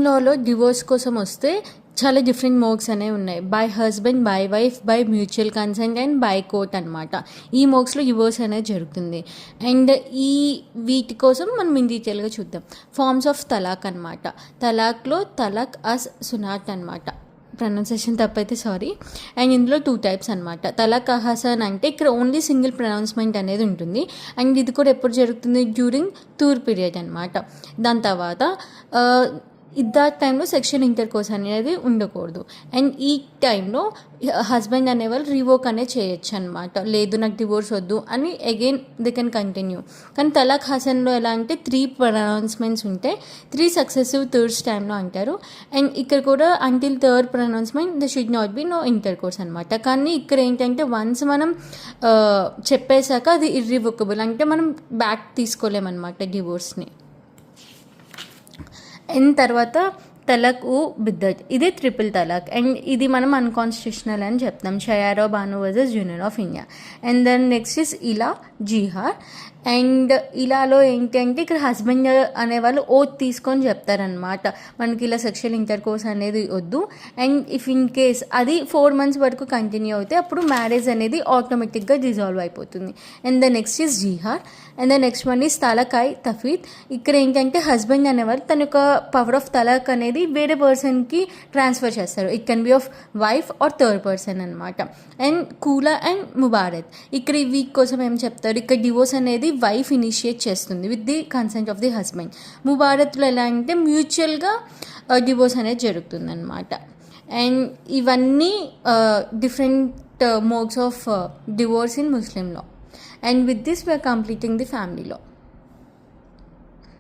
ముస్లిం లాలో divorce కోసం వస్తే చాలా డిఫరెంట్ మోడ్స్ అనేవి ఉన్నాయి. By husband, by wife, by mutual consent and by court అనమాట. ఈ మోడ్స్లో డివోర్స్ అనేది జరుగుతుంది. అండ్ వీటి కోసం మనం ఇన్ డీటెయిల్గా చూద్దాం. ఫార్మ్స్ ఆఫ్ తలాక్ అనమాట. తలాక్లో తలాక్ అస్ సునాట్ అనమాట. ప్రొనౌన్సియేషన్ తప్పైతే సారీ. అండ్ ఇందులో 2 టైప్స్ అనమాట. తలాక్ అహసన్ అంటే ఇక్కడ ఓన్లీ సింగిల్ ప్రొనౌన్స్మెంట్ అనేది ఉంటుంది. అండ్ ఇది కూడా ఎప్పుడు జరుగుతుంది? డ్యూరింగ్ టూర్ పీరియడ్ అనమాట. దాని తర్వాత ఇద్దాట్ టైంలో సెక్షువల్ ఇంటర్కోర్స్ అనేది ఉండకూడదు. అండ్ ఈ టైంలో హస్బెండ్ అనేవాళ్ళు రివోక్ అనేది చేయొచ్చు అనమాట. లేదు నాకు డివోర్స్ వద్దు అని అగైన్ దే కెన్ కంటిన్యూ. కానీ తలాక్ హసన్లో ఎలా అంటే 3 ప్రొనౌన్స్మెంట్స్ ఉంటే 3 సక్సెసివ్ థర్డ్స్ టైంలో అంటారు. అండ్ ఇక్కడ కూడా until third pronouncement the should not be no intercourse అనమాట. కానీ ఇక్కడ ఏంటంటే వన్స్ మనం చెప్పేశాక అది ఇర్రివోకబుల్, అంటే మనం బ్యాక్ తీసుకోలేమన్నమాట డివోర్స్ని. అండ్ తర్వాత తలాక్ ఉ బిద్దత్, ఇది ట్రిపుల్ తలాక్. అండ్ ఇది మనం అన్కాన్స్టిట్యూషనల్ అని చెప్తాం. Shayara Bano versus union of India. And then next is ఇలా జిహార్. అండ్ ఇలాలో ఏంటంటే ఇక్కడ హస్బెండ్ అనేవాళ్ళు ఓత్ తీసుకొని చెప్తారనమాట, మనకి ఇలా సెక్షువల్ ఇంటర్కోర్స్ అనేది వద్దు. అండ్ ఇఫ్ ఇన్ కేస్ అది 4 months వరకు కంటిన్యూ అవుతే అప్పుడు మ్యారేజ్ అనేది ఆటోమేటిక్గా డిజాల్వ్ అయిపోతుంది. అండ్ ద నెక్స్ట్ ఈజ్ జిహార్. And the next one is తలాకాయ్ తఫీద్. ఇక్కడ ఏంటంటే హస్బెండ్ అనేవాళ్ళు తన యొక్క పవర్ ఆఫ్ తలాక్ అనేది వేరే పర్సన్కి ట్రాన్స్ఫర్ చేస్తారు. It can be of wife or third person అనమాట. అండ్ కూలా అండ్ ముబారత్, ఇక్కడ ఈ వీక్ కోసం ఏం చెప్తారు, ఇక్కడ డివోర్స్ అనేది వైఫ్ ఇనిషియేట్ చేస్తుంది with the consent of the husband. ముబారత్లో ఎలా అంటే మ్యూచువల్గా డివోర్స్ అనేది జరుగుతుంది అనమాట. అండ్ ఇవన్నీ different modes of divorce in Muslim law. And with this we are completing the family law.